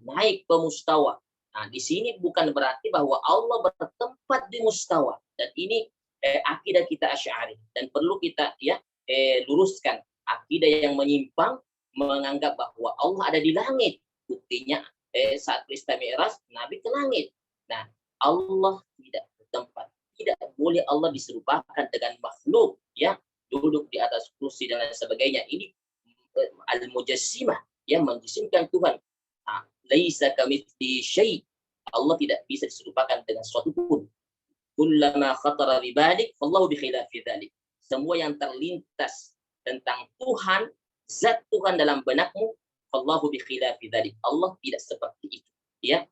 naik ke mustawa. Di sini bukan berarti bahwa Allah bertempat di mustawa, dan ini akidah kita Asy'ari, dan perlu kita ya luruskan akidah yang menyimpang menganggap bahwa Allah ada di langit. Buktinya saat peristiwa Mi'raj Nabi ke langit. Nah, Allah tidak bertempat, tidak boleh Allah diserupakan dengan makhluk ya, duduk di atas kursi dan lain sebagainya. Ini al-mujassimah yang menjisimkan Tuhan. Laisa kamitslihi syai'. Allah tidak bisa diserupakan dengan sesuatu pun. Kullama khatara bi balik fallahu bi khilafi dzalik. Semua yang terlintas tentang Tuhan, zat Tuhan dalam benakmu, fallahu bi khilafi dzalik. Allah tidak seperti itu, ya.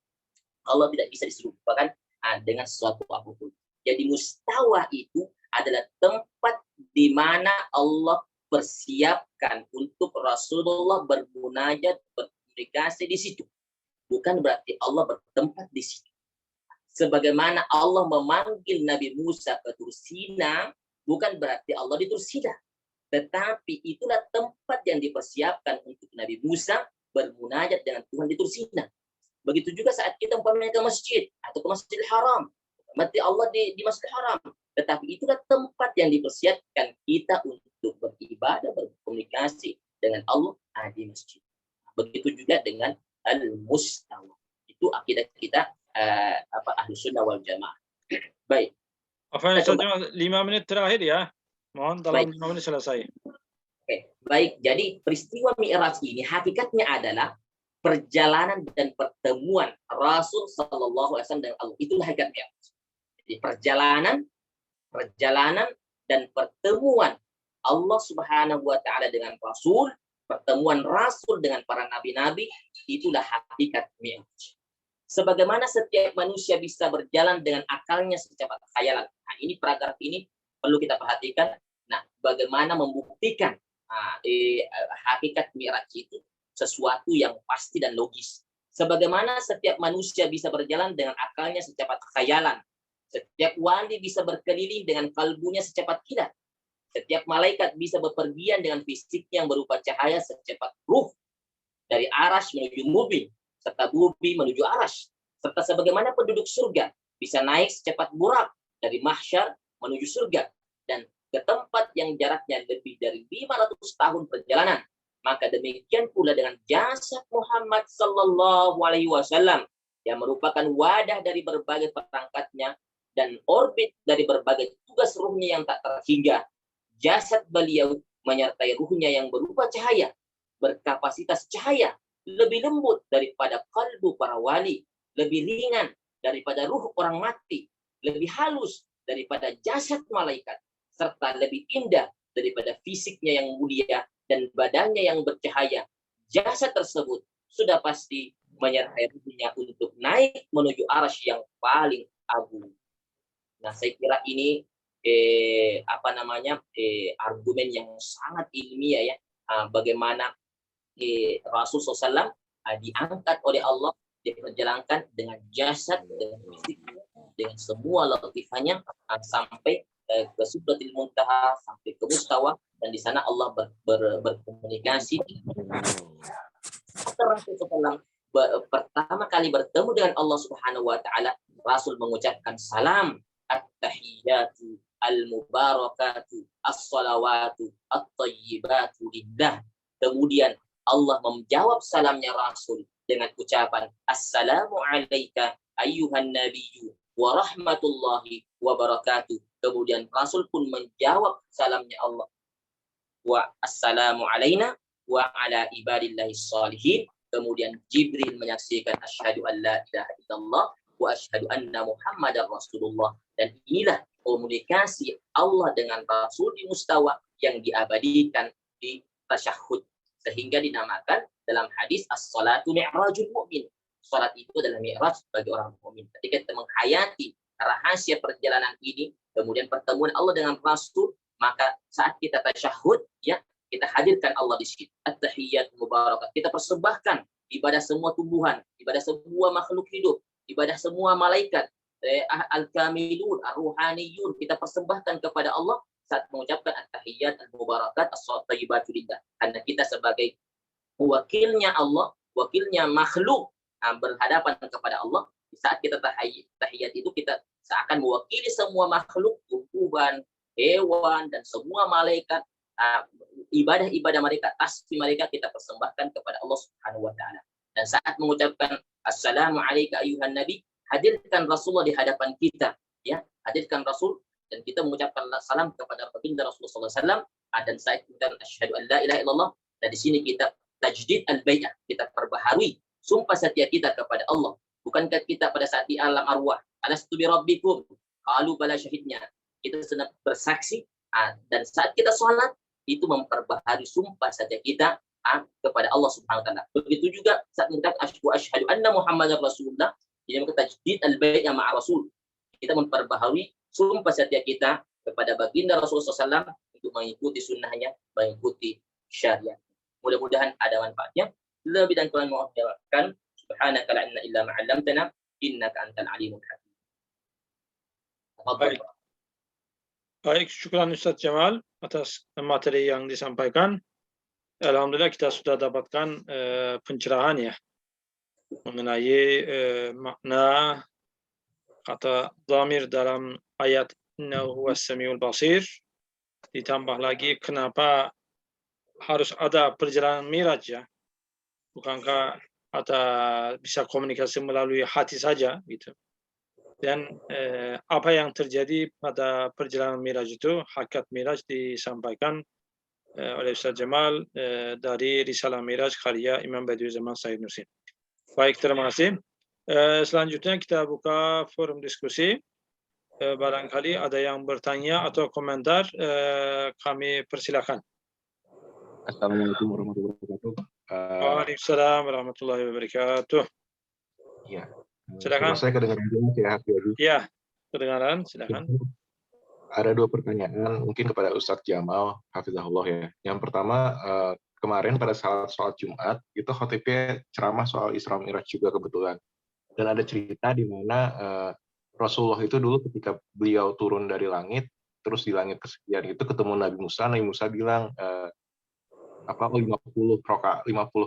Allah tidak bisa diserupakan dengan sesuatu apapun. Jadi mustawa itu adalah tempat di mana Allah persiapkan untuk Rasulullah bermunajat, berkomunikasi di situ. Bukan berarti Allah bertempat di situ. Sebagaimana Allah memanggil Nabi Musa ke Tursina, bukan berarti Allah di Tursina. Tetapi itulah tempat yang dipersiapkan untuk Nabi Musa bermunajat dengan Tuhan di Tursina. Begitu juga saat kita umpamanya ke masjid atau ke Masjidil Haram, berarti Allah di Masjidil Haram. Tetapi itulah tempat yang dipersiapkan kita untuk beribadah, berkomunikasi dengan Allah di masjid. Begitu juga dengan al-mustawa. Itu akidah kita Ahlus Sunnah wal Jamaah. Baik. Afwan, 5 menit terakhir ya. Mohon dalam 5 menit selesai. Oke, baik. Jadi peristiwa Mi'raj ini hakikatnya adalah perjalanan dan pertemuan Rasul sallallahu alaihi wasallam dengan Allah. Itulah hakikat Mi'raj. Jadi perjalanan dan pertemuan Allah Subhanahu wa taala dengan Rasul, pertemuan Rasul dengan para nabi-nabi, itulah hakikat Mi'raj. Sebagaimana setiap manusia bisa berjalan dengan akalnya secepat khayalan. Nah, ini paragraf ini perlu kita perhatikan. Nah, bagaimana membuktikan hakikat Mi'raj itu sesuatu yang pasti dan logis. Sebagaimana setiap manusia bisa berjalan dengan akalnya secepat khayalan. Setiap wali bisa berkeliling dengan kalbunya secepat kilat. Setiap malaikat bisa bepergian dengan fisik yang berupa cahaya secepat ruh dari Arasy menuju Mubin, serta Bumi menuju Arasy. Serta sebagaimana penduduk surga bisa naik secepat burak dari mahsyar menuju surga dan ke tempat yang jaraknya lebih dari 500 tahun perjalanan. Maka demikian pula dengan jasad Muhammad sallallahu alaihi wasallam yang merupakan wadah dari berbagai perangkatnya dan orbit dari berbagai tugas ruhnya yang tak terhingga. Jasad beliau menyertai ruhnya yang berupa cahaya, berkapasitas cahaya, lebih lembut daripada kalbu para wali, lebih ringan daripada ruh orang mati, lebih halus daripada jasad malaikat, serta lebih indah daripada fisiknya yang mulia dan badannya yang bercahaya. Jasad tersebut sudah pasti menyertai ruhnya untuk naik menuju arasy yang paling agung. Nah, saya kira ini argumen yang sangat ilmiah ya, bagaimana Rasul SAW diangkat oleh Allah, diperjalankan dengan jasad, dengan fisiknya, dengan semua latifahnya sampai ke Sidratil Muntaha, sampai ke Mustawa, dan di sana Allah berkomunikasi. Rasul SAW pertama kali bertemu dengan Allah Subhanahu wa taala, Rasul mengucapkan salam, at-tahiyyatu al-mubarakatu as-salawatu at-tayyibatu lillah. Kemudian Allah menjawab salamnya Rasul dengan ucapan assalamu alayka ayyuhan nabiyyu wa rahmatullahi wa barakatuh. Kemudian Rasul pun menjawab salamnya Allah, wa assalamu alayna wa ala ibadillahi shalihin. Kemudian Jibril menyaksikan asyhadu an la ilaha illallah wa asyhadu anna Muhammadar Rasulullah. Dan inilah komunikasi Allah dengan Rasul di Mustawa yang diabadikan di tasyahud, sehingga dinamakan dalam hadis as-salatu mi'rajul mu'min. Salat itu adalah mi'raj bagi orang mukmin. Ketika kita menghayati rahasia perjalanan ini, kemudian pertemuan Allah dengan Rasul, maka saat kita tasyahud, ya, kita hadirkan Allah di sini. At-tahiyyat mubarakat. Kita persembahkan ibadah semua tumbuhan, ibadah semua makhluk hidup, ibadah semua malaikat, al-kamilun, ar-ruhaniyun, kita persembahkan kepada Allah saat mengucapkan at-tahiyyat al-mubarakat as-thayyibatu lillah. Karena kita sebagai wakilnya Allah, wakilnya makhluk berhadapan kepada Allah, di saat kita tahiyat itu kita seakan mewakili semua makhluk, tumbuhan, hewan, dan semua malaikat. Ibadah-ibadah mereka, tasbih mereka kita persembahkan kepada Allah Subhanahu wa taala. Dan saat mengucapkan assalamu alayka ayyuhan nabi, hadirkan Rasulullah di hadapan kita, ya, hadirkan Rasul, dan kita mengucapkan salam kepada baginda Rasulullah SAW. Dan saat kita asyhadu an la ilaha illallah, dan di sini kita tajdid al-bai'ah, kita perbaharui sumpah setia kita kepada Allah. Bukankah kita pada saat di alam arwah, alastu bi rabbikum, qalu bala, syahidnya, kita sedang bersaksi, dan saat kita sholat itu memperbaharui sumpah setia kita kepada Allah Subhanahu wa taala. Begitu juga saat mengucapkan asyhadu anna Muhammadar Rasulullah, ini kita tajdid al-bai'ah ma'a Rasul. Kita memperbaharui sumpah setia kita kepada baginda Rasulullah SAW untuk mengikuti sunnahnya, mengikuti syariat. Mudah-mudahan ada manfaatnya. Lebih dan kurang mohon dimaafkan. Subhanaka la ilaha illa ma 'allamtana innaka antal alimul hakim. Baik. Baik, syukran Ustaz Jamal atas materi yang disampaikan. Alhamdulillah kita sudah dapatkan pencerahan ya mengenai makna kata dhamir dalam ayat innahu huwas samiul basir. Ditambah lagi kenapa harus ada perjalanan Miraj ya. Bukankah ada bisa komunikasi melalui hati saja gitu. Dan apa yang terjadi pada perjalanan Miraj itu, hakikat Miraj disampaikan oleh Ustaz Jamal dari Risalah Miraj karya Imam Badiu'zzaman Said Nursi. Baik, terima kasih. Selanjutnya kita buka forum diskusi. Barangkali ada yang bertanya atau komentar, kami persilakan. Assalamualaikum warahmatullahi wabarakatuh. Waalaikumsalam warahmatullahi wabarakatuh. Ya. Silakan. Saya kedengaran jelas ya, Hafiz. Ya, kedengaran, silakan. Ada dua pertanyaan mungkin kepada Ustadz Jamal, Hafizahullah ya. Yang pertama, kemarin pada salat Jumat, itu khotibnya ceramah soal Isra Mi'raj juga kebetulan. Dan ada cerita di mana Rasulullah itu dulu ketika beliau turun dari langit, terus di langit kesekian itu ketemu Nabi Musa bilang, 50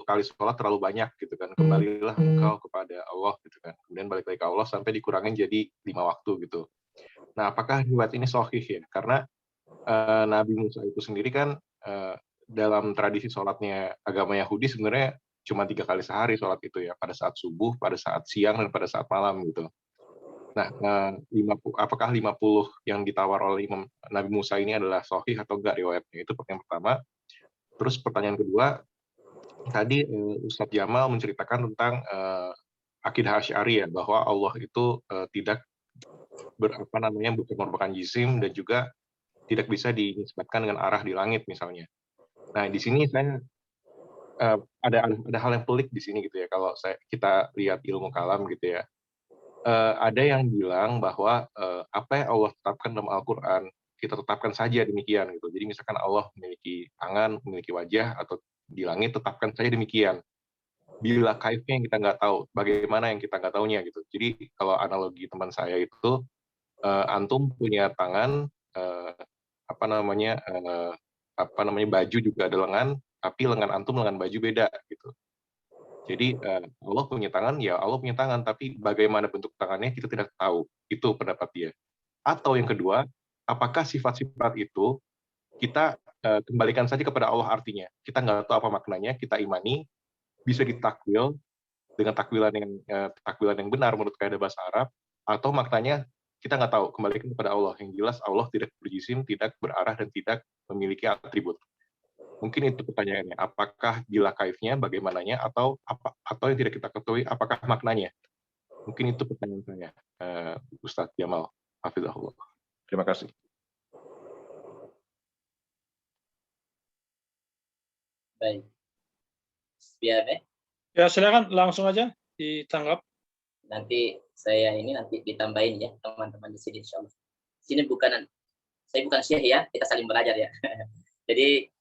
kali sholat terlalu banyak gitu kan, kembalilah engkau kepada Allah gitu kan. Kemudian balik lagi ke Allah sampai dikurangin jadi 5 waktu gitu. Nah, apakah riwayat ini sahih ya? Karena Nabi Musa itu sendiri kan dalam tradisi sholatnya agama Yahudi sebenarnya cuma 3 kali sehari sholat itu ya, pada saat subuh, pada saat siang, dan pada saat malam gitu. Nah, 50, apakah 50 yang ditawar oleh Imam Nabi Musa ini adalah sahih atau enggak riwayatnya? Itu pertanyaan pertama. Terus pertanyaan kedua, tadi Ustadz Jamal menceritakan tentang akidah Asy'ari ya, bahwa Allah itu tidak bukan merupakan jisim dan juga tidak bisa dinisbatkan dengan arah di langit misalnya. Nah, di sini saya ada hal yang pelik di sini gitu ya, kalau kita lihat ilmu kalam gitu ya. Ada yang bilang bahwa apa yang Allah tetapkan dalam Al-Quran, kita tetapkan saja demikian gitu. Jadi misalkan Allah memiliki tangan, memiliki wajah, atau di langit tetapkan saja demikian. Bila kaifnya yang kita nggak tahu, bagaimana yang kita nggak tahunya gitu. Jadi kalau analogi teman saya itu, antum punya tangan, baju juga ada lengan, tapi lengan antum lengan baju beda gitu. Jadi Allah punya tangan, ya Allah punya tangan, tapi bagaimana bentuk tangannya kita tidak tahu. Itu pendapat dia. Atau yang kedua, apakah sifat-sifat itu kita kembalikan saja kepada Allah artinya. Kita nggak tahu apa maknanya, kita imani, bisa ditakwil dengan takwilan yang benar menurut kaidah bahasa Arab, atau maknanya kita nggak tahu, kembalikan kepada Allah. Yang jelas Allah tidak berjisim, tidak berarah, dan tidak memiliki atribut. Mungkin itu pertanyaannya, apakah bila kaifnya bagaimananya, atau yang tidak kita ketahui apakah maknanya. Mungkin itu pertanyaan saya, Ustadz Jamal hafizahullah. Terima kasih. Baik. Biar Ya, silakan langsung aja ditanggap. nanti saya ini nanti ditambahin ya teman-teman di sini insyaallah. Sini saya bukan syekh ya, kita saling belajar ya. Jadi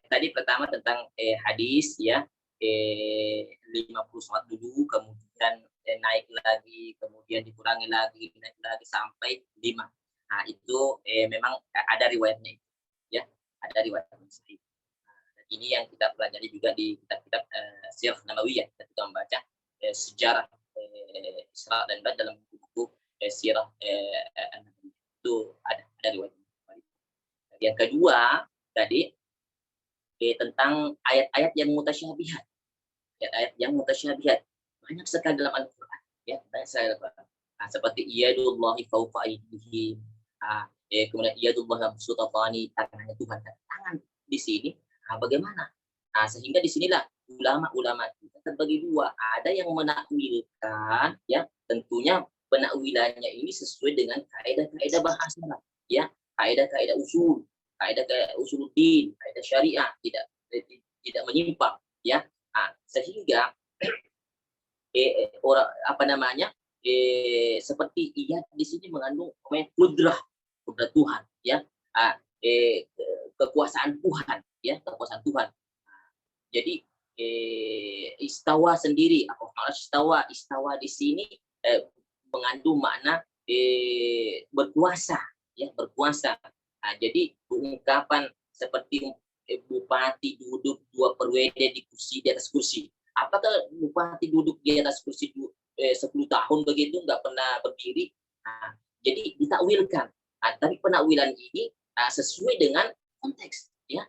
tadi pertama tentang hadis ya, 50 sholat dulu, kemudian naik lagi, kemudian dikurangi lagi, naik lagi sampai 5. Nah, itu memang ada riwayatnya ya, ada riwayatnya. Nah, ini yang kita pelajari juga di kitab-kitab Sirah Nabawiyah ketika membaca sejarah Isra dan Mi'raj dalam buku Sirah Nabawiyah. Itu ada riwayatnya. Yang kedua tadi tentang ayat-ayat yang mutasyabihat. Ayat-ayat yang mutasyabihat banyak sekali dalam Al-Qur'an ya, banyak sekali dalam Al-Qur'an. Nah, seperti yadullahi fawqa aydihim. Kemudian yadullahi mabsutatani, tangannya Tuhan, tangan di sini. Nah, bagaimana? Nah, sehingga di sinilah ulama-ulama kita terbagi dua. Ada yang menakwilkan ya, tentunya penakwilannya ini sesuai dengan kaidah-kaidah bahasa ya, kaidah-kaidah usul, kaidah usuluddin, kaidah syariah, tidak menyimpang ya. Nah, sehingga seperti ia di sini mengandung kudrah Tuhan ya, kekuasaan Tuhan ya, kekuasaan Tuhan. Jadi istawa sendiri, istawa di sini mengandung makna berkuasa ya, berkuasa. Nah, jadi ungkapan seperti bupati duduk 2 periode di atas kursi. Apakah bupati duduk di atas kursi 10 tahun begitu nggak pernah berdiri? Nah, jadi ditakwilkan. Nah, tapi penakwilan ini sesuai dengan konteks ya.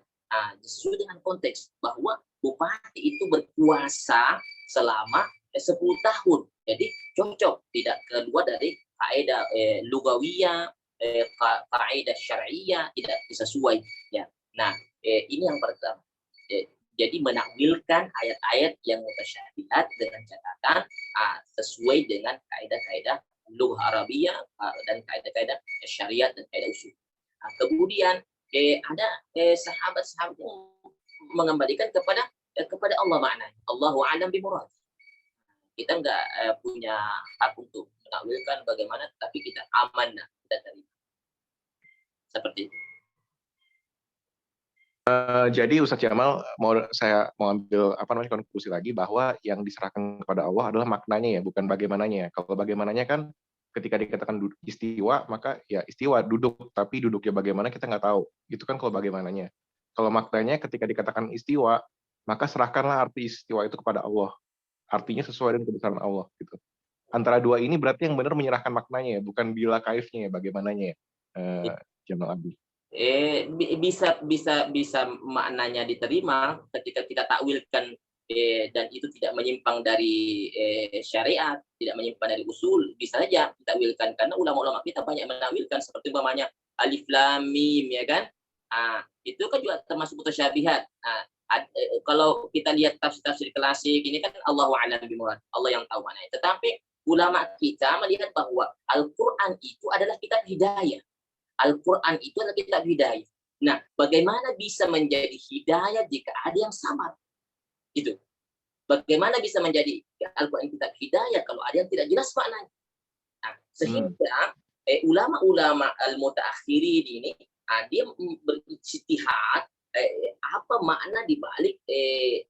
Sesuai dengan konteks bahwa bupati itu berkuasa selama 10 tahun. Jadi cocok, tidak keluar dari kaidah lugawiyah, kaidah syar'iyyah, tidak sesuai ya. Nah, ini yang pertama. Jadi menakwilkan ayat-ayat yang mutasyabihat dengan catatan sesuai dengan kaidah-kaidah lughah Arabiyah dan kaidah-kaidah syariat dan kaidah usul. Kemudian ada sahabat-sahabat yang mengembalikan kepada Allah maknanya. Allahu a'lam bimurad. Kita nggak punya hak untuk menakwilkan bagaimana, tapi kita amanah, kita terima. Seperti itu. Jadi Ustadz Jamal saya mau ambil konklusi lagi bahwa yang diserahkan kepada Allah adalah maknanya ya, bukan bagaimananya. Kalau bagaimananya kan ketika dikatakan istiwa, maka ya istiwa duduk, tapi duduknya bagaimana kita nggak tahu. Itu kan kalau bagaimananya. Kalau maknanya ketika dikatakan istiwa, maka serahkanlah arti istiwa itu kepada Allah. Artinya sesuai dengan kebesaran Allah gitu. Antara dua ini berarti yang benar menyerahkan maknanya ya, bukan bila kaifnya ya, bagaimananya ya. Jamal Abdi. Bisa maknanya diterima ketika kita takwilkan dan itu tidak menyimpang dari syariat, tidak menyimpang dari usul, bisa saja ditakwilkan karena ulama-ulama kita banyak menakwilkan seperti umpamanya alif lam mim, ya kan? Itu kan juga termasuk mutasyabihat. Kalau kita lihat tafsir-tafsir klasik ini kan Allahu a'lam bimurad, Allah yang tahu mana. Tetapi ulama kita melihat bahwa Al-Qur'an itu adalah kitab hidayah. Al-Quran itu adalah kitab hidayah. Nah, bagaimana bisa menjadi hidayah jika ada yang samar? Itu. Bagaimana bisa menjadi Al-Quran kitab hidayah kalau ada yang tidak jelas maknanya? Nah, sehingga ulama-ulama al-mutaakhirin ini dia berijtihad apa makna di balik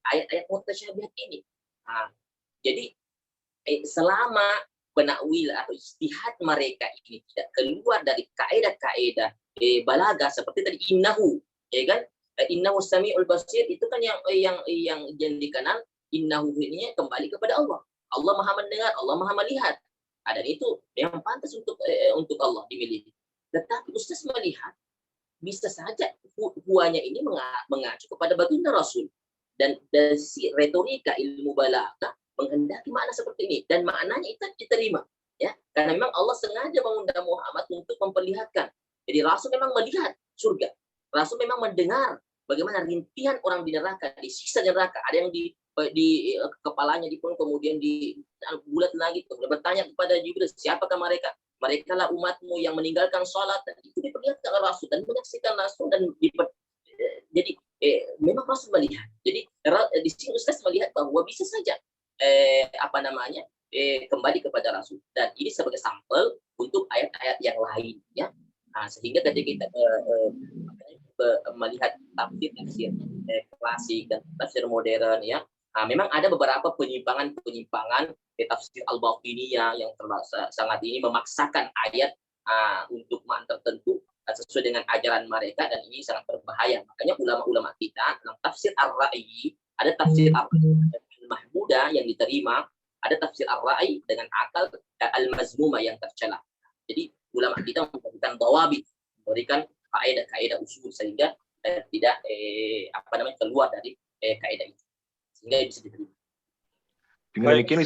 ayat-ayat mutasyabihat ini. Jadi selama penakwil atau ijtihad mereka ini tidak keluar dari kaidah-kaidah balaghah seperti tadi innahu, ya kan? Innahu samiul basir itu kan yang dikenal innahu ini kembali kepada Allah. Allah Maha mendengar, Allah Maha melihat. Dan itu yang pantas untuk Allah dimiliki. Tetapi Ustaz melihat bisa saja huanya ini mengacu kepada baginda Rasul dan si retorika ilmu balaghah menghendaki makna seperti ini dan maknanya itu diterima, ya, karena memang Allah sengaja mengundang Muhammad untuk memperlihatkan. Jadi Rasul memang melihat surga, Rasul memang mendengar bagaimana rintihan orang di neraka, disiksa di neraka, ada yang di kepalanya dipun kemudian di bulat lagi, kemudian bertanya kepada Jibril, siapakah mereka? Mereka lah umatmu yang meninggalkan sholat, dan itu diperlihatkan oleh Rasul dan menyaksikan langsung dan jadi memang Rasul melihat. Jadi di sini Ustaz melihat bahwa bisa saja kembali kepada Rasul, dan ini sebagai sampel untuk ayat-ayat yang lain, ya. Sehingga ketika kita melihat tafsir klasik dan tafsir modern, ya, memang ada beberapa penyimpangan tafsir al-Batiniyah yang sangat ini memaksakan ayat untuk makna tertentu sesuai dengan ajaran mereka, dan ini sangat berbahaya. Makanya ulama-ulama kita dalam tafsir ar-Ra'i, ada tafsir al-Mahmudah yang diterima, ada tafsir ar-Ra'i dengan akal al-Mazmumah yang tercela. Jadi ulama kita memberikan dawabit, memberikan kaidah-kaidah usul sehingga tidak keluar dari kaidah itu, sehingga bisa diterima. Dengan demikian